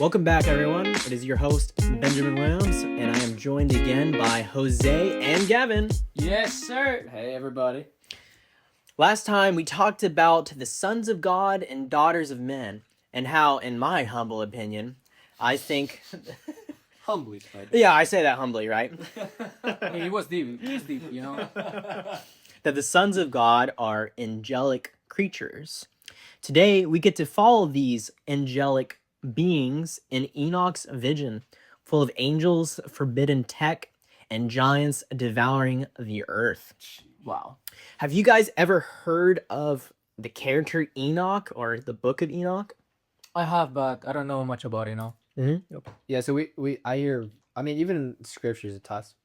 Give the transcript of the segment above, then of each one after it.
Welcome back, everyone. It is your host, Benjamin Williams, and I am joined again by Jose and Gavin. Yes, sir. Hey, everybody. Last time, we talked about the sons of God and daughters of men, and how, in my humble opinion, I think... Humbly, right? Yeah, I say that humbly, right? I mean, it was deep. It was deep, you know? That the sons of God are angelic creatures. Today, we get to follow these angelic beings in Enoch's vision, full of angels, forbidden tech, and giants devouring the earth. Wow. Have you guys ever heard of the character Enoch or the Book of Enoch? I have, but I don't know much about it, you know? Mm-hmm. Yeah, so I hear, I mean, even in scriptures, it talks,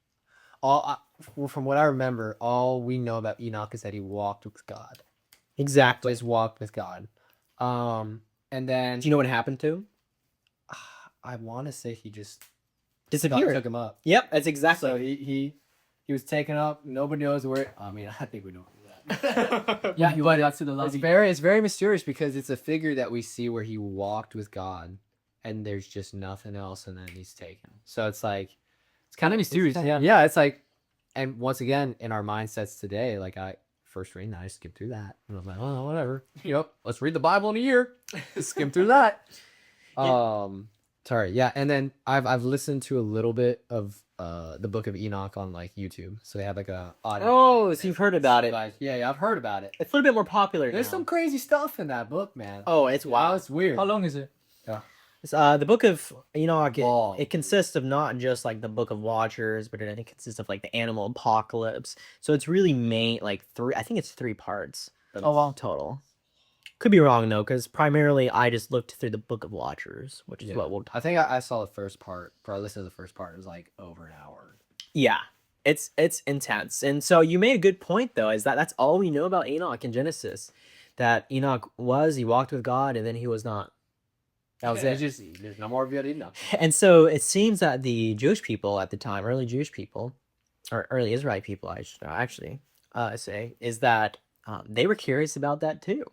from what I remember, all we know about Enoch is that he walked with God. Exactly. Just walked with God. And then, Do you know what happened to him? I want to say he just God Disappeared. took him up. Yep, that's exactly. So he was taken up. Nobody knows where. I mean, I think we know that. Yeah, he went back to the It's lobby. very mysterious because it's a figure that we see where he walked with God, and there's just nothing else, and then he's taken. So it's like It's kind of mysterious, yeah. Yeah, it's like, and once again, in our mindsets today, like first reading, I skimmed through that, and I was like, oh, whatever. Yep, let's read the Bible in a year. Skim through that. Sorry, yeah, and then I've listened to a little bit of the Book of Enoch on like YouTube, so they have like a audio. Oh, so you've heard about it. Yeah, I've heard about it. It's a little bit more popular There's now. some crazy stuff in that book, man. Oh, it's Wow, wild. it's weird. How long is it? It's, the Book of Enoch, Long. it consists of not just like the Book of Watchers, but it consists of like the animal apocalypse. So it's really I think it's 3 parts. Oh, wow. Total. Could be wrong though, because primarily I just looked through the Book of Watchers, which is Yeah. what we'll I think I saw the first part. Probably listened to the first part. It was like over an hour. Yeah, it's intense. And so you made a good point though, is that that's all we know about Enoch in Genesis. That Enoch he walked with God, and then he was not. That was it. There's no more video Enoch. And so it seems that the Jewish people at the time, early Jewish people, or early Israelite people, I should actually say, is that they were curious about that too.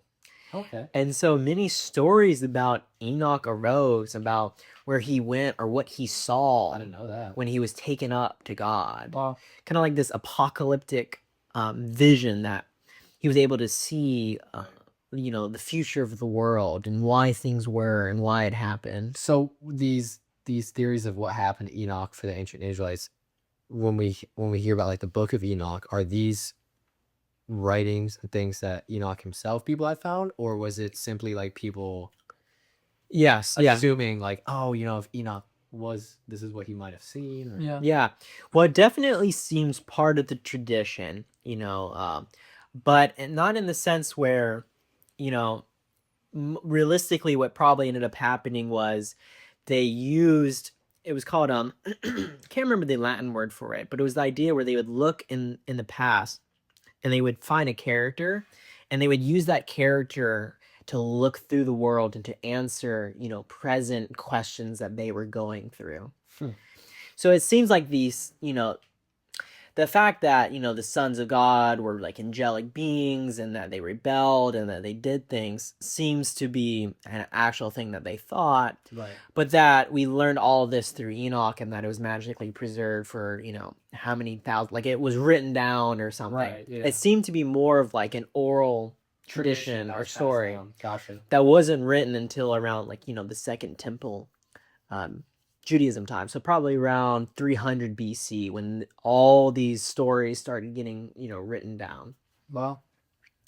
Okay. And so many stories about Enoch arose about where he went or what he saw I didn't know that. when he was taken up to God. Wow. Kind of like this apocalyptic vision that he was able to see, the future of the world and why things were and why it happened. So these theories of what happened to Enoch for the ancient Israelites, when we hear about like the Book of Enoch, are these writings and things that Enoch himself people had found, or was it simply like people Yes. assuming like, oh, if Enoch this is what he might have seen? Or... Yeah. Yeah. Well, it definitely seems part of the tradition, but not in the sense where, realistically what probably ended up happening was they used, it was called, I can't remember the Latin word for it, but it was the idea where they would look in the past and they would find a character and they would use that character to look through the world and to answer, present questions that they were going through. So it seems like these, the fact that, the sons of God were like angelic beings and that they rebelled and that they did things seems to be an actual thing that they thought. Right. But that we learned all of this through Enoch and that it was magically preserved for, how many thousand, like it was written down or something. Right, yeah. It seemed to be more of like an oral tradition or story Gotcha. that wasn't written until around like, the Second Temple Judaism time. So probably around 300 BC when all these stories started getting, written down. Well,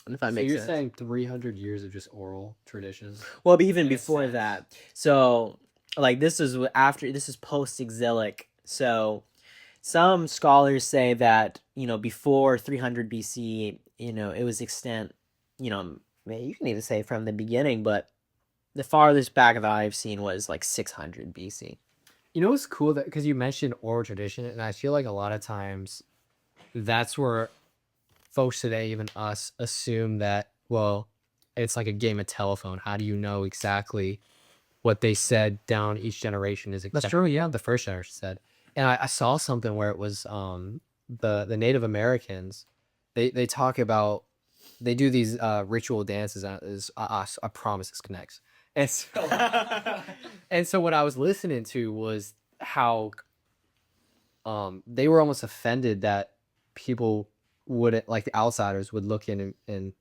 If that so makes you're sense. saying 300 years of just oral traditions? Well, but even In a before sense. that. So like this is post-exilic. So some scholars say that, before 300 BC, it was extant, maybe you can even say from the beginning, but the farthest back that I've seen was like 600 BC. You know what's cool, that because you mentioned oral tradition, and I feel like a lot of times that's where folks today, even us, assume that, well, it's like a game of telephone. How do you know exactly what they said down each generation is exactly true, yeah. what the first generation said? And I saw something where it was the Native Americans, they talk about, they do these ritual dances. I promise this connects. And so And so what I was listening to was how they were almost offended that people wouldn't, like the outsiders would look in and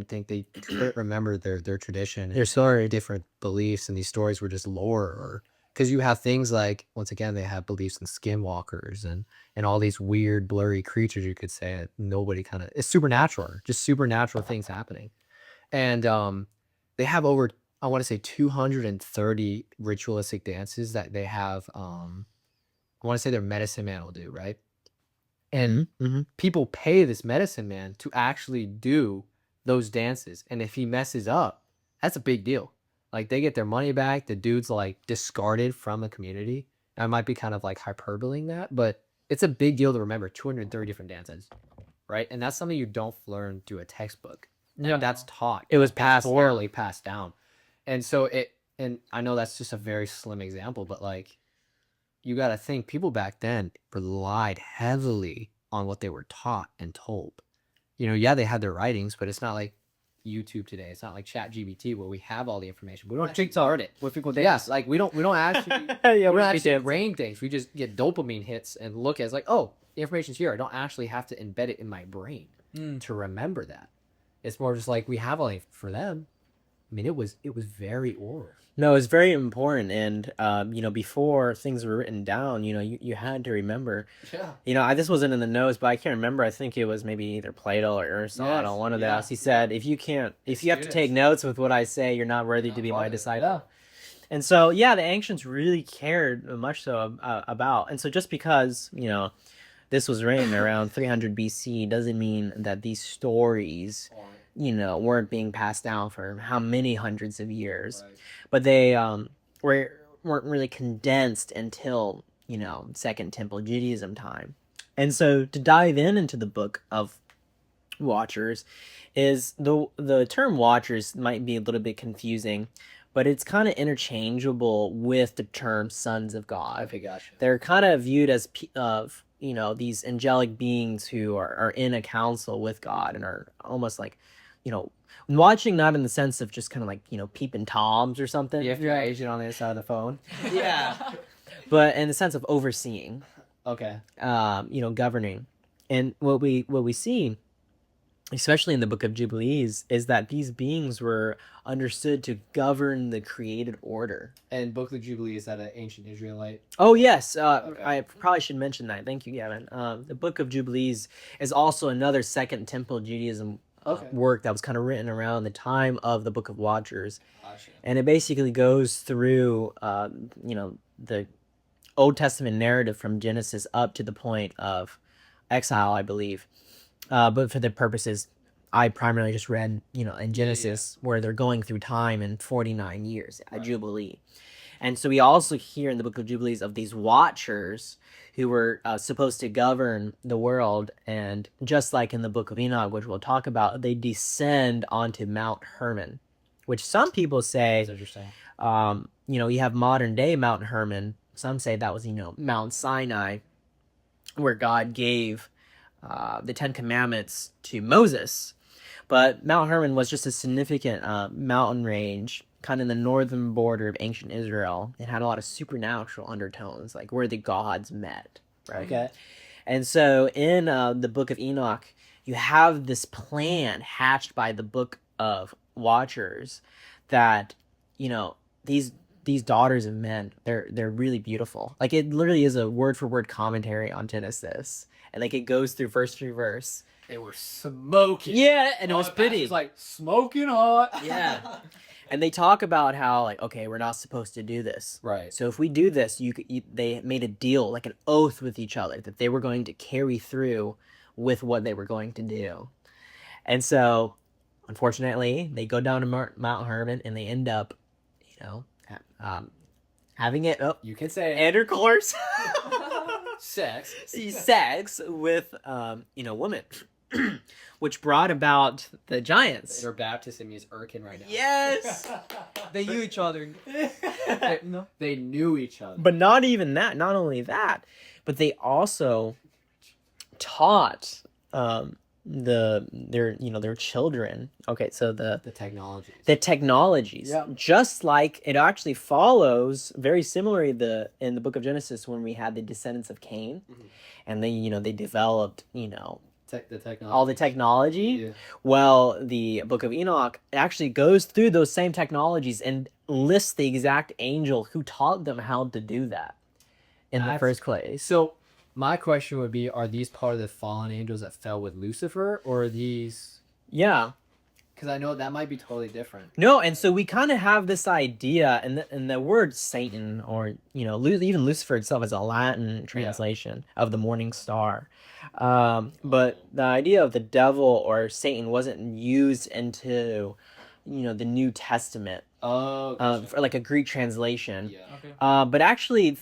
think they couldn't remember their tradition, their story, different beliefs, and these stories were just lore. Or because you have things like, once again, they have beliefs in skinwalkers and all these weird blurry creatures, you could say. Nobody kind of, it's supernatural, just supernatural things happening. And they have over, I want to say, 230 ritualistic dances that they have. I want to say their medicine man will do, right? And people pay this medicine man to actually do those dances. And if he messes up, that's a big deal. Like, they get their money back. The dude's like discarded from the community. I might be kind of like hyperboling that, but it's a big deal to remember 230 different dances, right? And that's something you don't learn through a textbook. Yeah. That's taught. It was passed orally passed down. And so and I know that's just a very slim example, but like, you got to think people back then relied heavily on what they were taught and told. You know, yeah, they had their writings, but it's not like YouTube today. It's not like ChatGPT where we have all the information. We don't actually learn it. What people Yes, like we don't actually Yeah, we don't actually brain things. We just get dopamine hits and look at it as like, oh, the information's here. I don't actually have to embed it in my brain to remember that. It's more just like we have all for them. I mean, it was very oral. No, it's very important. And, you know, before things were written down, you know, you had to remember. Yeah. You know, this wasn't in the notes, but I can't remember. I think it was maybe either Plato or Aristotle, one of those. He said, if you have to take notes with what I say, you're not worthy to be my disciple. Yeah. And so, yeah, the ancients really cared much so about. And so just because, you know, this was written around 300 BC doesn't mean that these stories, you know, weren't being passed down for how many hundreds of years. Right. But they weren't really condensed until, you know, Second Temple Judaism time. And so to dive into the Book of Watchers is the term Watchers might be a little bit confusing, but it's kind of interchangeable with the term Sons of God. Okay, gotcha. They're kind of viewed as you know, these angelic beings who are in a council with God and are almost like, you know, watching not in the sense of just kind of like, you know, peeping toms or something. You have your agent on the other side of the phone. Yeah. But in the sense of overseeing. Okay. You know, governing. And what we see, especially in the Book of Jubilees, is that these beings were understood to govern the created order. And Book of Jubilee, is that an ancient Israelite? Oh, yes. Okay. I probably should mention that. Thank you, Gavin. The Book of Jubilees is also another Second Temple Judaism work that was kind of written around the time of the Book of Watchers. Gotcha. And it basically goes through, you know, the Old Testament narrative from Genesis up to the point of exile, I believe. But for the purposes, I primarily just read, you know, in Genesis where they're going through time in 49 years, a Jubilee. And so we also hear in the Book of Jubilees of these watchers who were supposed to govern the world. And just like in the Book of Enoch, which we'll talk about, they descend onto Mount Hermon, which some people say, That's interesting. You know, you have modern day Mount Hermon. Some say that was, you know, Mount Sinai, where God gave the Ten Commandments to Moses. But Mount Hermon was just a significant mountain range, kind of in the northern border of ancient Israel. It had a lot of supernatural undertones, like where the gods met, right? Okay. And so in the Book of Enoch, you have this plan hatched by the Book of Watchers that, you know, these daughters of men, they're really beautiful. Like, it literally is a word for word commentary on Genesis, and like it goes through verse through verse. They were smoking. Yeah, and it was pretty. It's like smoking hot. Yeah. And they talk about how, like, okay, we're not supposed to do this. Right. So if we do this, they made a deal, like an oath with each other, that they were going to carry through with what they were going to do. And so, unfortunately, they go down to Mount Hermon and they end up, you know, having it. Oh, You can say intercourse. sex. Sex with, you know, women. Which brought about the giants. Their baptism is irking right now. Yes. They knew each other. No. They knew each other. But not even that. Not only that, but they also taught their children. Okay, so The technologies. the technologies, Yeah. just like it actually follows very similarly in the book of Genesis when we had the descendants of Cain, and they developed The technology. all the technology. Yeah. Well, the Book of Enoch actually goes through those same technologies and lists the exact angel who taught them how to do that in the That's- first place. So my question would be: are these part of the fallen angels that fell with Lucifer, or are these? Yeah. Because I know that might be totally different. No, and so we kind of have this idea, and the word Satan, or even Lucifer itself, is a Latin translation of the morning star. But the idea of the devil or Satan wasn't used into, the New Testament, Oh. for like a Greek translation. Yeah. Okay. But actually,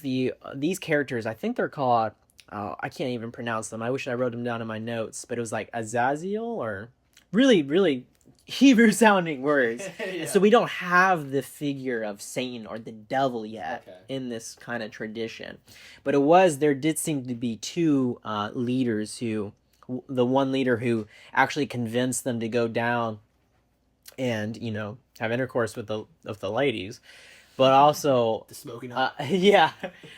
these characters, I think they're called. I can't even pronounce them. I wish I wrote them down in my notes, but it was like Azazel or really, really Hebrew sounding words. Yeah. So we don't have the figure of Satan or the devil yet Okay. in this kind of tradition. But there did seem to be two leaders the one leader who actually convinced them to go down and, have intercourse with the ladies, but also The smoking hot. yeah,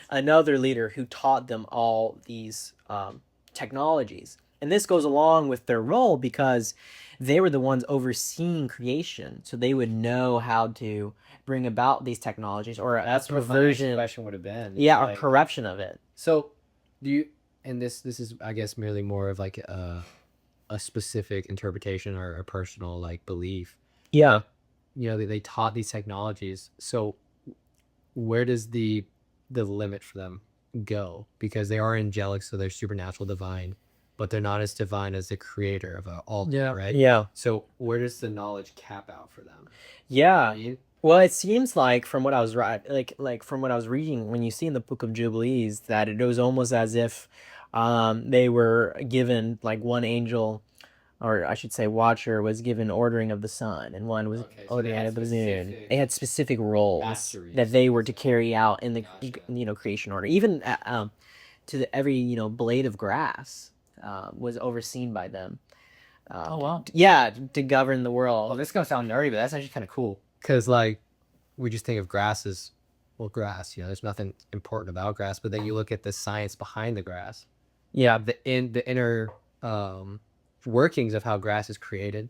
another leader who taught them all these technologies. And this goes along with their role because they were the ones overseeing creation, so they would know how to bring about these technologies or That's a what my next perversion, question would have been. yeah, or Like, corruption of it. So, do you? And this is, I guess, merely more of like a specific interpretation or a personal like belief. Yeah. They taught these technologies. So, where does the limit for them go? Because they are angelic, so they're supernatural, divine, but they're not as divine as the creator of all. Yeah. Right. Yeah. So, where does the knowledge cap out for them? Yeah. I mean, Well, it seems like from what I was like from what I was reading, when you see in the Book of Jubilees, that it was almost as if they were given like one angel, or I should say watcher, was given ordering of the sun, and one was Okay, so they ordering had of the moon. specific They had specific roles masteries. that they were to carry out in the Gotcha. creation order. Even every blade of grass was overseen by them. Oh wow. Yeah, to govern the world. Well, this is gonna sound nerdy, but that's actually kind of cool. Cause like we just think of grass as grass. There's nothing important about grass. But then you look at the science behind the grass. Yeah. The inner workings of how grass is created,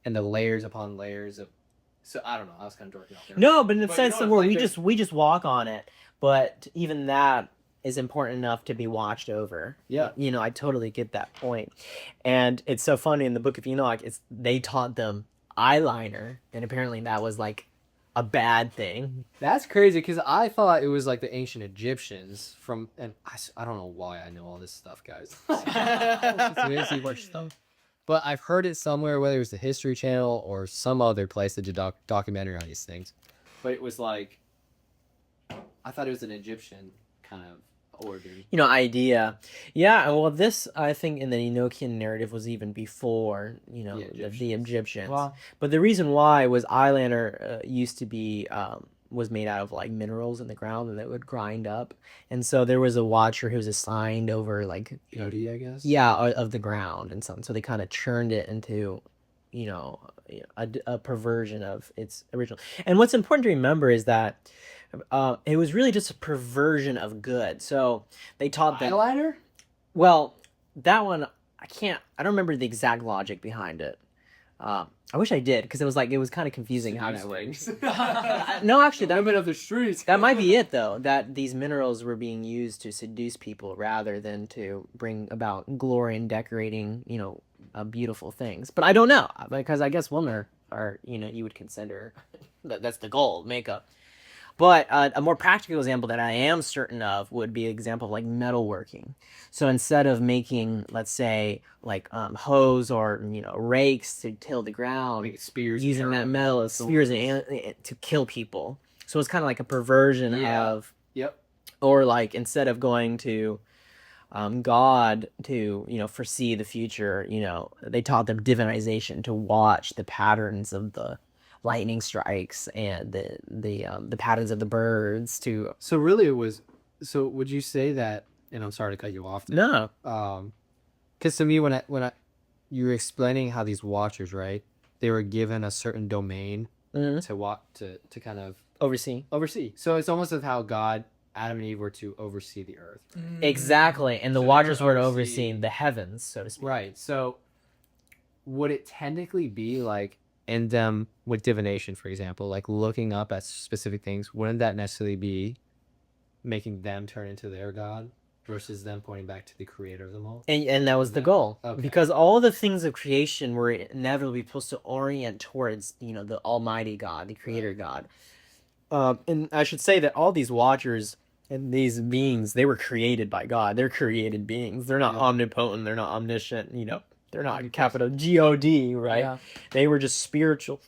and the layers upon layers of. So I don't know. I was kind of dorking off there. No, but in the But sense you know where what, we like, just walk on it, but even that is important enough to be watched over. Yeah. I totally get that point. And it's so funny in the Book of Enoch, they taught them eyeliner, and apparently that was like a bad thing. That's crazy because I thought it was like the ancient Egyptians and I don't know why I know all this stuff, guys. Seriously, watch stuff. But I've heard it somewhere, whether it was the History Channel or some other place that did documentary on these things. But it was like, I thought it was an Egyptian kind of origin. Idea. Yeah, well, this, I think, in the Enochian narrative was even before, the Egyptians. Wow. But the reason why was eyeliner used to be, was made out of like minerals in the ground and that would grind up. And so there was a watcher who was assigned over like, Cody, I guess? yeah, of the ground and so they kind of churned it into, a perversion of its original. And what's important to remember is that it was really just a perversion of good. So they taught them. Eyeliner? Well, that one I don't remember the exact logic behind it. I wish I did, because it was kind of confusing how that works. No, actually, Women of the streets. that might be it though. That these minerals were being used to seduce people rather than to bring about glory and decorating, beautiful things. But I don't know, because I guess women are you would consider that's the goal, makeup. But a more practical example that I am certain of would be an example of like metalworking. So instead of making, let's say, like hoes or rakes to till the ground, Like spears. using that metal as spears to kill people. So it's kind of like a perversion of, Yep. or like instead of going to God to foresee the future, they taught them divinization to watch the patterns of the lightning strikes and the patterns of the birds to. So really it was, so would you say that, and I'm sorry to cut you off there, No. because to me when you were explaining how these watchers, right? They were given a certain domain Mhm. to kind of Oversee. oversee. So it's almost as how God, Adam and Eve were to oversee the earth. Exactly, and the So they watchers were were overseeing- overseeing the heavens, so to speak. Right. So would it technically be like in them with divination, for example, like looking up at specific things, wouldn't that necessarily be making them turn into their God versus them pointing back to the creator of them all? And that was Is the that- goal, okay. because all the things of creation were inevitably supposed to orient towards, you know, the Almighty God, the Creator God. And I should say that all these watchers and these beings, they were created by God. They're created beings. They're not Yeah. omnipotent. They're not omniscient. You know, they're not capital God, right? Yeah. They were just spiritual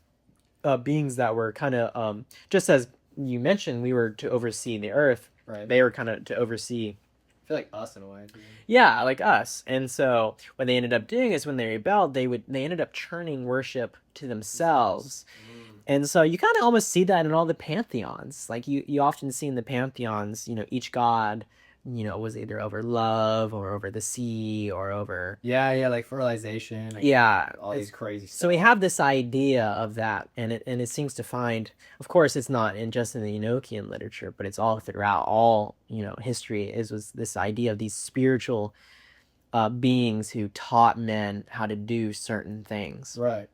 beings that were kind of, just as you mentioned, we were to oversee the earth. Right. They were kind of to oversee. I feel like us in a way. Yeah, like us. And so what they ended up doing is when they rebelled, they ended up turning worship to themselves. And so you kind of almost see that in all the pantheons. Like you often see in the pantheons, you know, each god, you know, was either over love or over the sea or over Yeah, like fertilization. Like yeah. all these crazy stuff. So we have this idea of that, and it seems to find, of course, it's not in just in the Enochian literature, but it's all throughout all, you know, history was this idea of these spiritual beings who taught men how to do certain things. Right.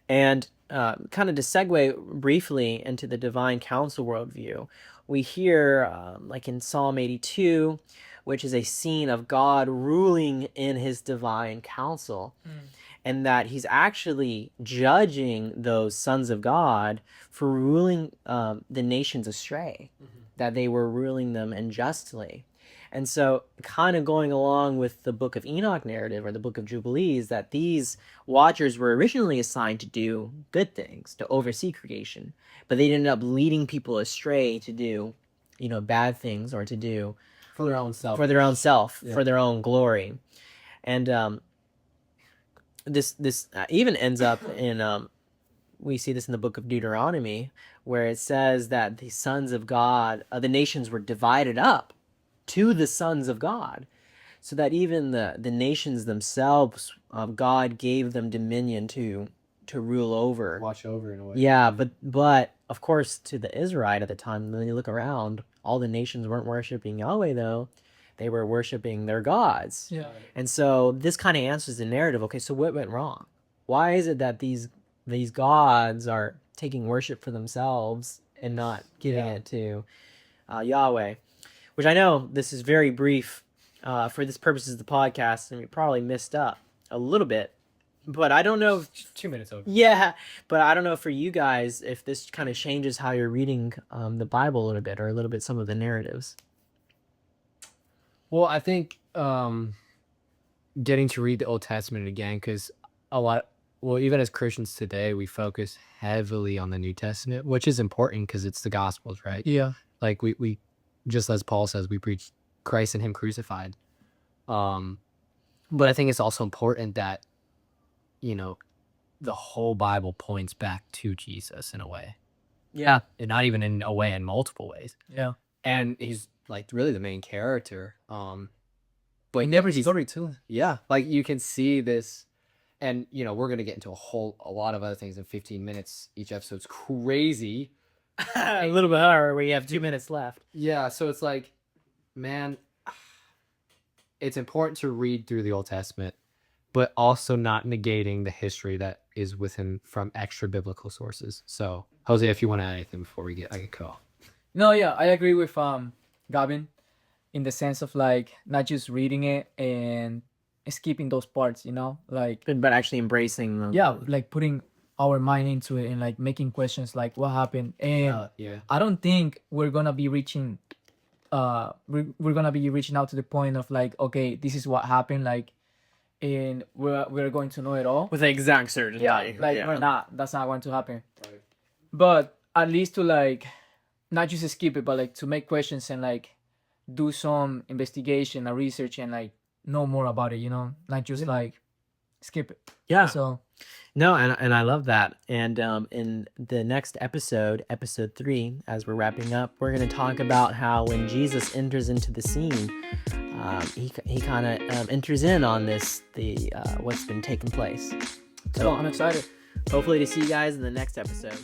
And kind of to segue briefly into the divine council worldview, we hear, like in Psalm 82, which is a scene of God ruling in his divine council, and that he's actually judging those sons of God for ruling the nations astray, that they were ruling them unjustly. And so, kind of going along with the Book of Enoch narrative or the Book of Jubilees, that these watchers were originally assigned to do good things, to oversee creation, but they ended up leading people astray to do, you know, bad things or to do For their own self. for their own self, Yeah. for their own glory. And this even ends up in we see this in the Book of Deuteronomy, where it says that the sons of God, the nations were divided up to the sons of God, so that even the nations themselves, God gave them dominion to rule over. Watch over in a way. Yeah, but of course, to the Israelite at the time, when you look around, all the nations weren't worshiping Yahweh, though. They were worshiping their gods. Yeah. And so this kind of answers the narrative. Okay, so what went wrong? Why is it that these gods are taking worship for themselves and not giving it to Yahweh? Which I know this is very brief for this purposes of the podcast, and we probably missed up a little bit. But I don't know. 2 minutes over. Yeah, but I don't know for you guys if this kind of changes how you're reading the Bible a little bit, or a little bit some of the narratives. Well, I think getting to read the Old Testament again, because even as Christians today, we focus heavily on the New Testament, which is important because it's the Gospels, right? Yeah. Like we just as Paul says, we preach Christ and him crucified. But I think it's also important that, you know, the whole Bible points back to Jesus in a way. Yeah. And not even in a way, in multiple ways. Yeah. And he's like really the main character. But We never story too. yeah, like you can see this, and you know, we're gonna get into a lot of other things in 15 minutes. Each episode's crazy. A little bit higher. We have 2 minutes left. Yeah, so it's like, man, it's important to read through the Old Testament, but also not negating the history that is within from extra biblical sources. So, Jose, if you want to add anything before I get call. No, yeah, I agree with Gavin, in the sense of like not just reading it and skipping those parts, you know, like But actually embracing them. yeah, like putting our mind into it and like making questions like what happened. And Yeah. I don't think we're gonna be reaching we're gonna be reaching out to the point of like, okay, this is what happened, like, and we're going to know it all. With exact certainty. Like we're not, that's not going to happen. Right. But at least to like not just skip it, but like to make questions and like do some investigation and research and like know more about it, you know, not just like skip it. Yeah. So No, and I love that. And in the next episode, episode 3, as we're wrapping up, we're going to talk about how when Jesus enters into the scene, he kind of enters in on what's been taking place. so I'm excited. Hopefully to see you guys in the next episode.